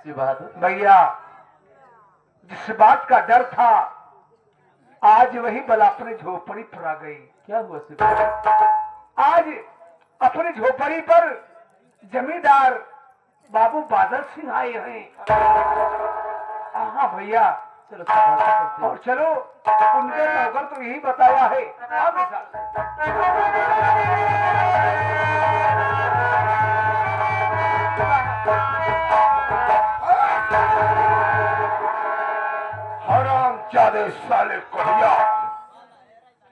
मुंशी बहादुर। भैया जिस बात का डर था आज वही बल अपनी झोपड़ी पर आ गई। क्या हुआ सिपाही? आज अपनी झोपड़ी पर जमींदार बाबू बादल सिंह आए हैं। हाँ भैया चलो सिपाही और चलो उनके नौकर तो यही बताया है। आप हरामजादे साले कोढ़िया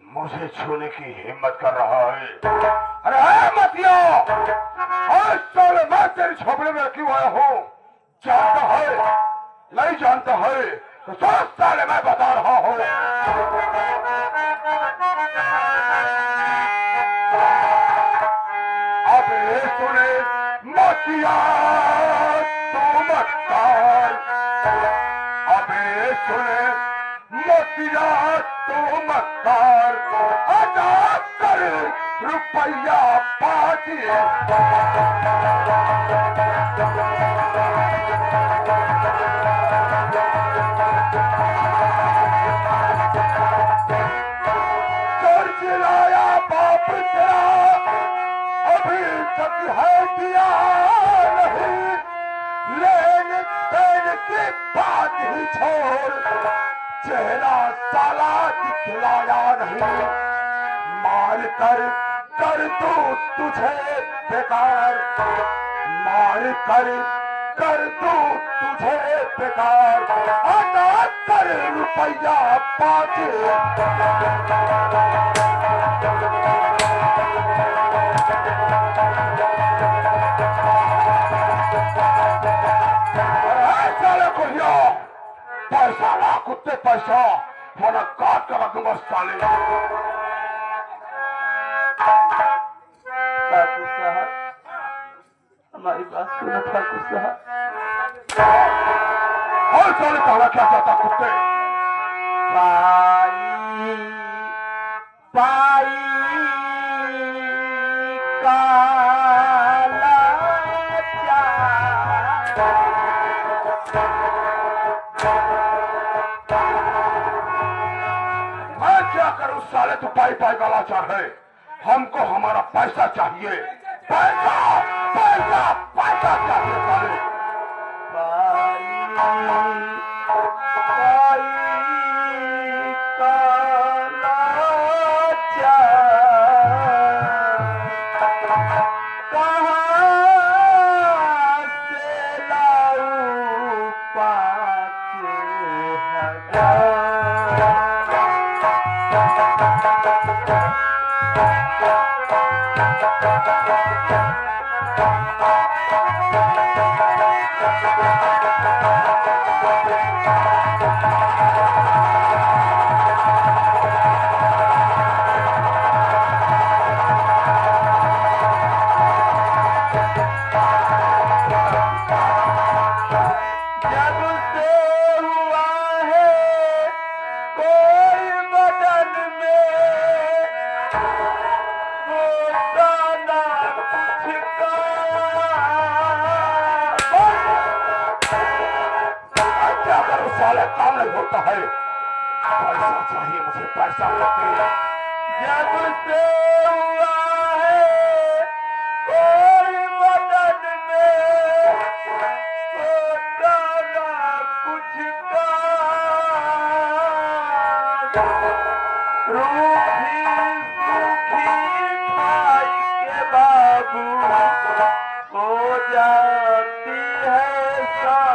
मुझे छूने की हिम्मत कर रहा है। अरे मतिया आज साले मैं तेरी झोपड़ी में क्यों आया हूँ जानता है? नहीं जानता है तो सोच साले मैं बता रहा हूँ। अब ये सुने मतिया तू मत कर। अब ये सुने मतिया तू मत कर। अदा कर रुपया 5। लाया बाप तेरा अभी तक है दिया नहीं। लेन देन की बात ही छोड़ चेहरा साला दिखलाया नहीं। मार कर तू तुझे बेकार। मार कर तू तुझे बेकार। अदा कर रुपया 5। पैसा ला कुत्ते पैसा वरना काट कर रखूंगा साले। ठाकुर साहब हमारी बात सुनो ठाकुर साहब। और साले कहना क्या चाहता कुत्ते? पाई पाई काला मैं क्या करूं साले तू पाई पाई का लाचार है। हमको हमारा पैसा चाहिए। पैसा पैसा पैसा चाहिए साले। साले काम नहीं होता है। पैसा चाहिए मुझे पैसा चाहिए। जब से हुआ है कोई मदद में होता ना कुछ का। रूखी सूखी खाई के बाबू हो जाती है शाम।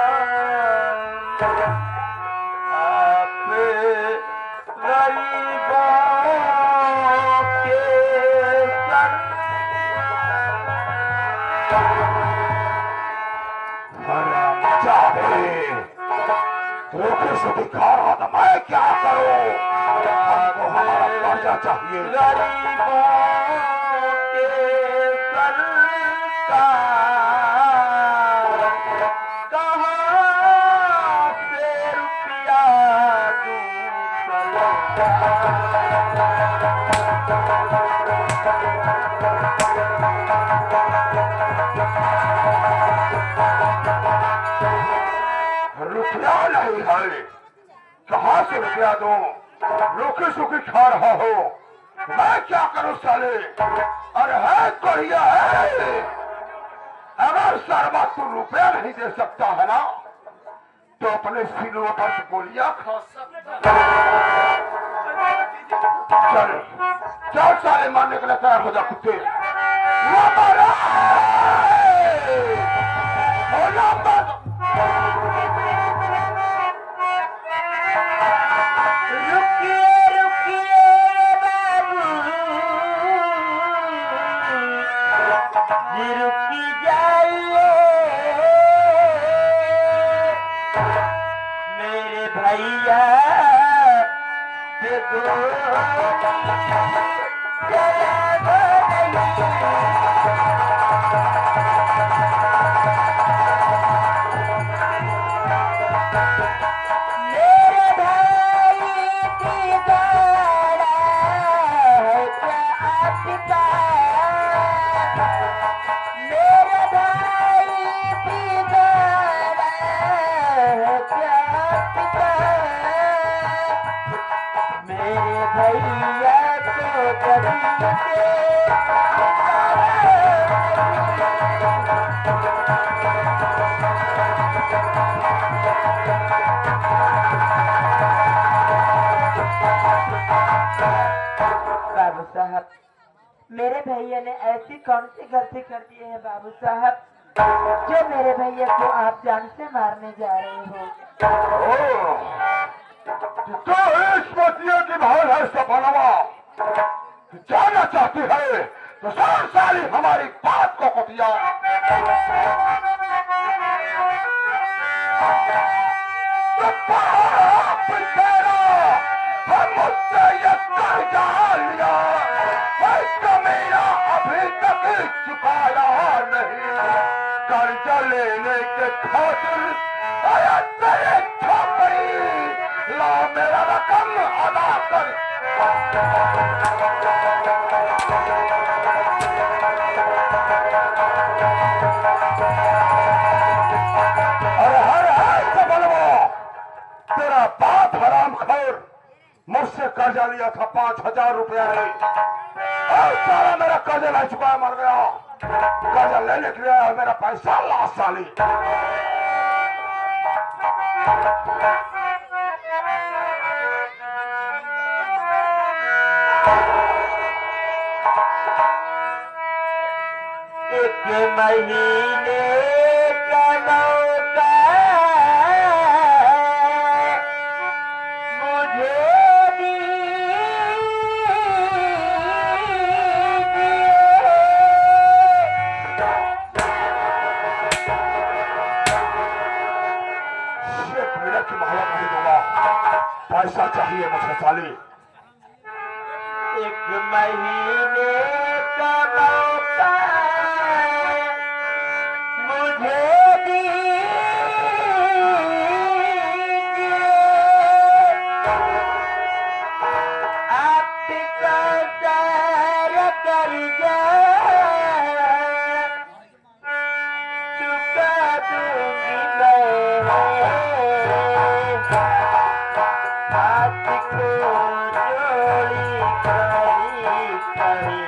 आप गरीबों के सर रोके से दिखा रहा था मैं क्या करूं। हमको हमारा कर्जा चाहिए। गरीबों के सर का कहाँ से रुपया दूँ। 500 रुपया दूं, रूखी सूखी खा रहा हो, मैं क्या करूं साले? अरे है कोरिया है, अगर शर्मा तू रुपया नहीं दे सकता है ना, तो अपने सिरों पर गोलियां खा सकता है। चल चल साले, मारने के लिए तैयार हो जा कुत्ते। बाबू साहब, मेरे भैया ने ऐसी कौन सी गलती कर दी है बाबू साहब, जो मेरे भैया को आप जान से मारने जा रहे हो? तो इस मोतियों की भाल है सपनवा, जाना चाहती है तो सारी सारी हमारी बात को कुटिया। हम मुझसे ये कर्जा लिया, कमीना अभी तक चुकाया नहीं, कर्जा लेने के खातिर आया तेरे छोकरी, ला मेरा रकम अदा कर। अरे हर सबलवा, तेरा बाप हराम खोर मुझसे कर्जा लिया था 5000 रुपया नहीं, और सारा मेरा कर्जा नहीं चुकाया, मर गया। कर्जा लेने के लिए मेरा पैसा ला साली। एक महीने का मौका मुझे की मोहलत नहीं दूंगा, पैसा चाहिए मुझे साली। एक महीने का मौका मुझे दीजिए, आपका सारा कर्जा चुका दूंगी मैं, आपको जोड़ी करी करी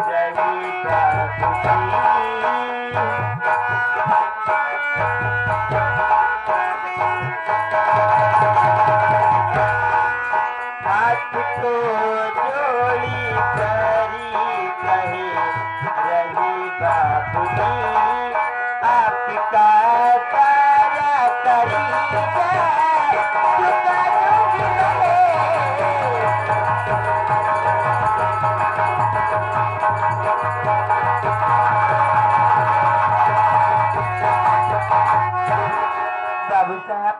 रही बाबूजी। आपको जोड़ी करी कही रही बाबूजी, आपका सारा करी बाबू साहब,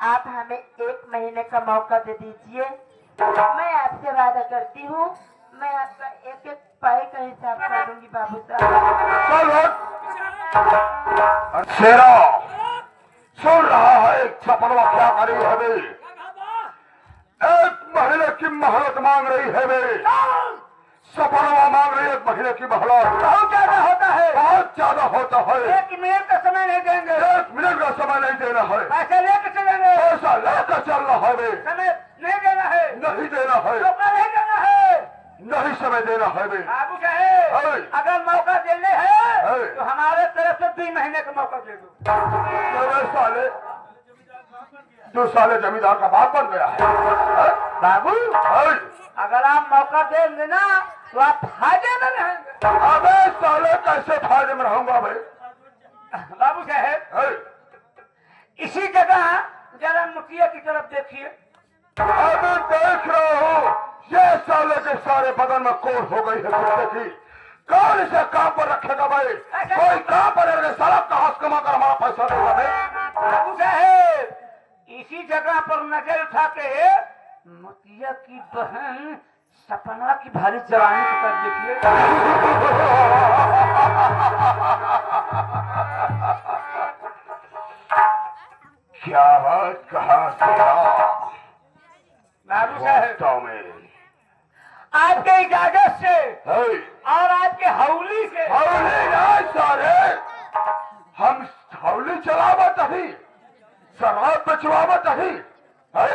आप हमें 1 महीने का मौका दे दीजिए। मैं आपसे वादा करती हूँ, मैं आपका एक एक पाई का हिसाब कर दूंगी बाबू साहब। शेरा सुन रहा है, छपरवा क्या करी है बे? एक महीने की मोहलत मांग रही है बे, सपरवा मांग रही है 1 महीने की मोहलत। बहुत ज्यादा होता है, बहुत ज्यादा होता है। 1 मिनट का समय नहीं देंगे, 1 मिनट का समय नहीं देना है, पैसे लेकर चलेंगे। पैसा लेकर चलना है। बे समय नहीं देना है, नहीं देना है, मौका नहीं देना है, नहीं समय देना है बे। बाबू साहेब अगर मौका देने है तो हमारे तरफ से 2 महीने का मौका दे दो। अरे साले 2 साले जमींदार का बाप बन गया है बाबू है? अगर आप मौका देंगे ना तो आप फायदे में रहेंगे। अबे साले कैसे फायदे में रहूंगा भाई? बाबू साहेब है? इसी जगह जरा मुखिया की तरफ देखिए। अभी देख रहा हूँ ये साले के सारे बदन में कोर हो गई है कुत्ते की। कौन इसे काम पर रखेगा भाई? कोई काम पर रहेगा साला कहाँ से कमा कर हमारा पैसा देगा भाई? बाबू साहेब इसी जगह पर नजर उठा के मुखिया की बहन सपना की भारी जवानी को कर देखिए। क्या बात कहा बाबू साहेब वास्तव में आपके इजाजत से है? और आपके हौली से हौली ना सारे, हम हौली चलावत ही शराब बेचवावत ही है।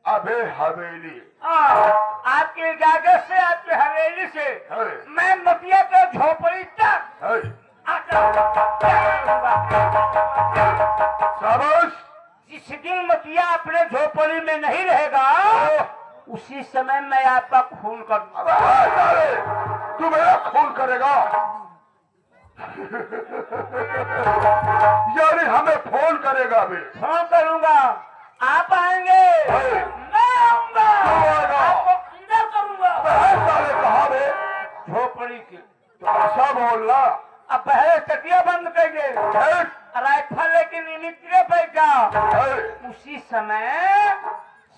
अबे हवेली आपकी इजाजत से आपकी हवेली से है? मैं मुखिया के झोपड़ी तक है? शाबाश। जिस दिन मुखिया अपने झोपड़ी में नहीं रहेगा उसी समय मैं आपका खून कर दूंगा। अबे हाँ साले, तू मेरा खून करेगा? यानी हमें फोन करेगा अभी? फोन करूंगा, आप आएंगे, मैं आऊंगा, तू आएगा? आपको अंदर करूंगा। अबे साले कहाँ बे? झोपड़ी की तो ऐसा बोलना। अब पहले तकिया बंद करिए, राइफल लेके निमित्रे पैसा उसी समय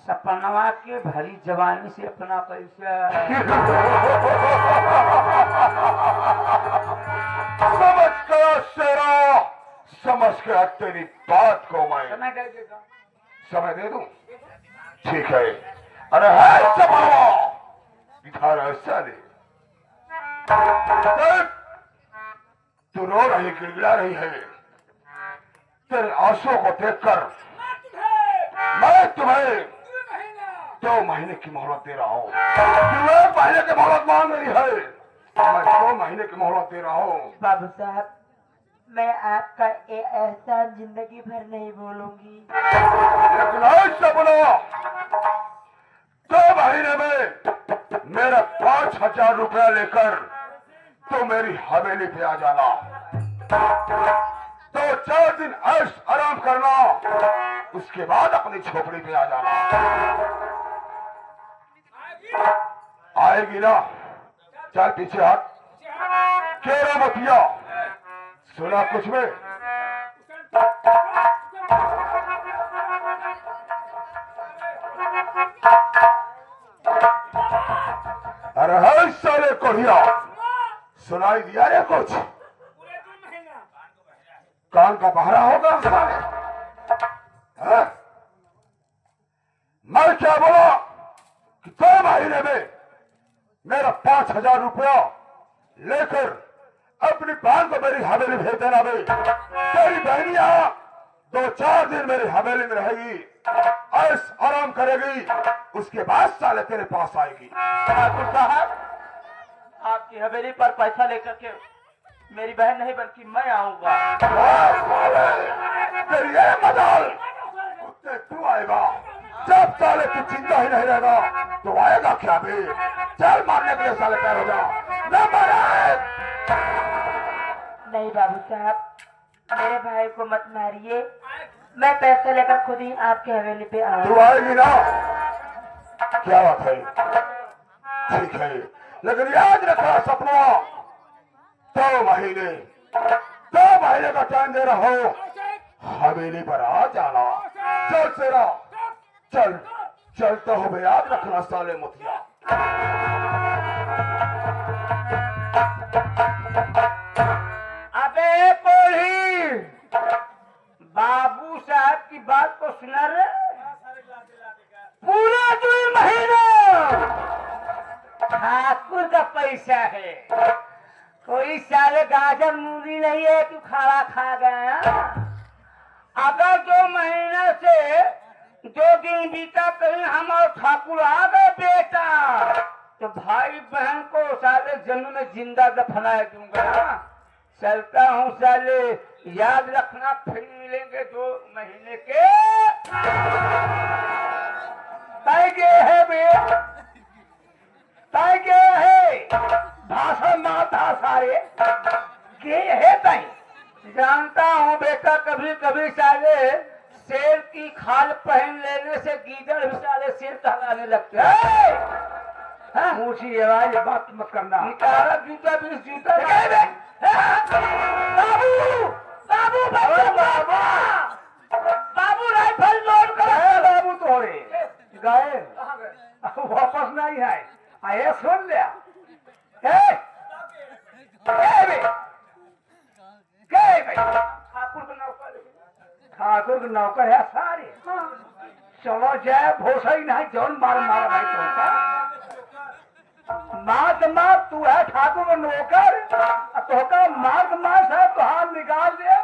सपनवा के भरी जवानी से अपना पैसा समझ गया शेरा, समझ गया तेरी बात को मैं। समय दे देगा। समय दे दूं? ठीक है। अरे है सपनवा, इधर ऐसा दे। तू रो रही, गिड़गिड़ा रही है। तेरे आंसुओं को देखकर मैं तुम्हें 2 महीने की मोहलत दे रहा हूँ। तू 1 महीने की मोहलत मांग रही है, मैं 2 महीने की मोहलत दे रहा हूँ। बाबू साहब मैं आपका ये एहसान जिंदगी भर नहीं भूलूंगी। लेकिन ऐसा बोलो 2 महीने में मेरा 5,000 रुपया लेकर तो मेरी हवेली पे आ जाना, तो 4 दिन ऐश आराम करना, उसके बाद अपनी झोपड़ी पे आ जाना। आएगी ना? चल पीछे हट। केरा मतिया सुना कुछ में? अरे है साले कोढ़िया, सुनाई दिया रे कुछ? कान का पहरा होगा साले? हाँ? मैं क्या बोला कि 2 महीने में मेरा 5,000 रुपया लेकर अपनी बहन को मेरी हवेली भेज देना बे। तेरी बहनिया 2-4 दिन मेरी हवेली में रहेगी, ऐश आराम करेगी, उसके बाद साले तेरे पास आएगी। ठाकुर साहब आपकी हवेली पर पैसा लेकर के मेरी बहन नहीं बल्कि मैं आऊंगा। तेरी ये मजाल, कुत्ते तू आएगा जब साले तू चिंता ही नहीं रहेगा तो आएगा क्या बे? चल मारने के लिए साले तैयार हो जा। नंबर 1। नहीं बाबू साहब मेरे भाई को मत मारिए, मैं पैसे लेकर खुद ही आपके हवेली पे तू आऊंगा। आएगी ना? क्या बात है? ठीक है, लेकिन याद रखना सपना 2 महीने का टाइम दे रहा हो, हवेली पर आ जाना। चल सेरा चल, चलता हो बे, याद रखना साले मुखिया। अबे कोढ़ी बाबू साहब की बात को सुना रे, पूरा 2 महीना ठाकुर का पैसा है, कोई साले गाजर मूली नहीं है कि खाना खा गए हैं। अगर 2 महीने से दो दिन बीता कहीं हम और ठाकुर आ गए बेटा, तो भाई बहन को साले जन्म में जिंदा दफना दूंगा ना। चलता हूँ साले, याद रखना फिर मिलेंगे 2 महीने के। ताई के है बे, ताई के है भाषा माता सारे के है ताई। जानता हूँ बेटा, कभी कभी साले शेर की खाल पहन लेने से गीदड़ भी साले शेर कहलाने लगते हैं। ऊंची आवाज बात मत करना। निकाला जूता भी जूता बाबू बाबू बाबू बाबू राइफल लोड कर। बाबू तोड़े गए वापस नहीं आए। आए सुन लिया ठाकुर के नौकर है सारे। चलो जय भोसा ही नहीं जौन मार मारा भाई तो मार तू है ठाकुर का नौकर, तो का मार्ग मास है तो हाथ निकाल दे।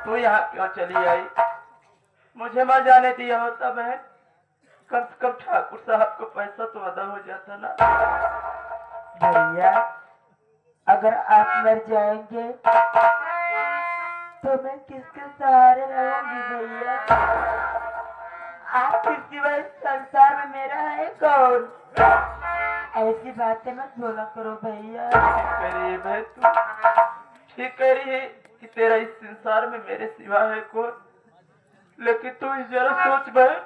तू यहाँ क्यों चली आई? मुझे मर जाने दिया होता बहन, कम से कम ठाकुर साहब को पैसा तो अदा हो जाता ना। भैया अगर आप मर जाएंगे तो मैं किसके सहारे रहूंगी भैया? आपके सिवाय संसार में मेरा है कौन? ऐसी बातें मत बोला करो भैया। गरीब है तू, ठीक कह रही है कि तेरा इस संसार में मेरे सिवा है कौन, लेकिन तू जरा सोच बहन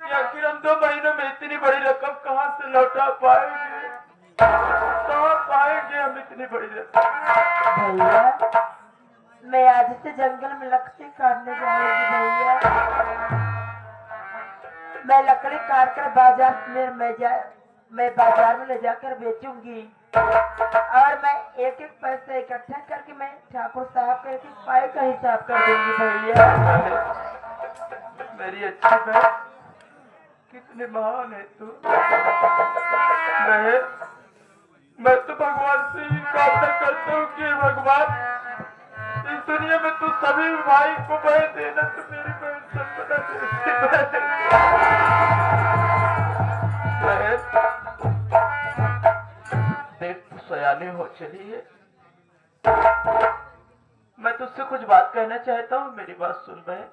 कि आखिर हम 2 महीनों में इतनी बड़ी रकम कहाँ से लौटा पाएंगे? कहाँ पाएंगे हम इतनी बड़ी रकम? भैया मैं आज से जंगल में लकड़ी काटने जाऊंगी भैया। मैं लकड़ी काट कर बाजार में मैं बाजार में ले जाकर बेचूंगी और मैं एक एक पैसा इकट्ठा करके मैं ठाकुर साहब के पाए का हिसाब कर दूंगी भैया। मेरी अच्छी बहन, कितने महान है तू। मैं तो भगवान से ही कामना करता हूँ कि भगवान इस दुनिया में तू सभी भाई को बहन देना, तो मेरी बहन सब देख तू सयानी हो चली है। मैं तुझसे कुछ बात कहना चाहता हूँ, मेरी बात सुन बहन।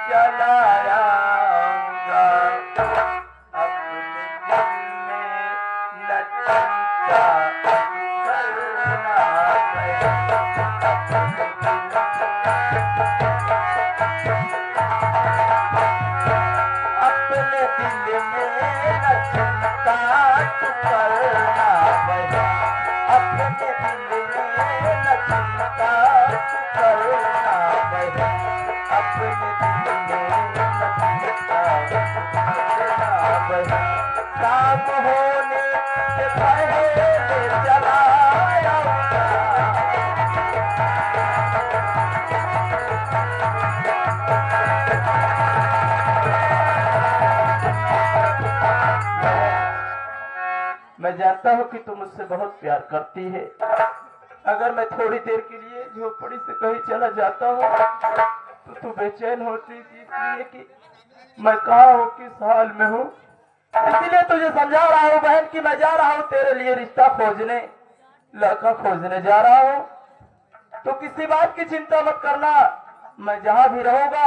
क्या मैं जानता हूँ कि तुम मुझसे बहुत प्यार करती है। अगर मैं थोड़ी देर के लिए झोपड़ी से कहीं चला जाता हूँ तो तू बेचैन होती थी, इसलिए कि मैं कहाँ हूँ, किस हाल में हूँ। इसीलिए तुझे समझा रहा हूँ बहन कि मैं जा रहा हूँ तेरे लिए रिश्ता खोजने, लड़का खोजने जा रहा हूँ। तो किसी बात की चिंता मत करना, मैं जहाँ भी रहूंगा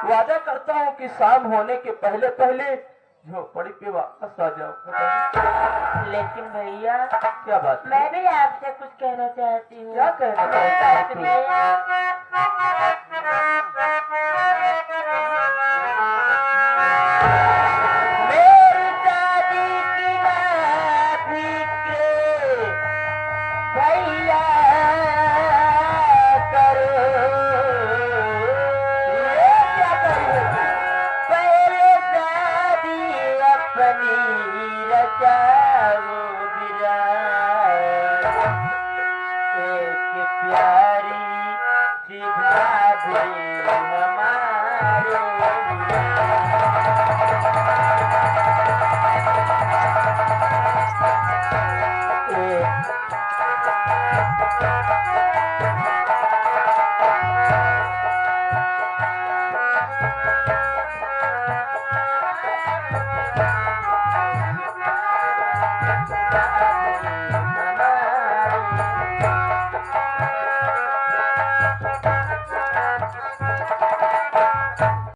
वादा करता हूँ कि शाम होने के पहले पहले झोपड़ी पे वापस आ जाओ। लेकिन भैया क्या बात है? मैं भी आपसे कुछ कहना चाहती हूँ। क्या कहना चाहती है मेरी शादी की ना फिक्र भैया करो। ये क्या करोगे? पहले शादी अपनी रचाओ विराट, एक प्यारी सी भाभी हमारे लिए।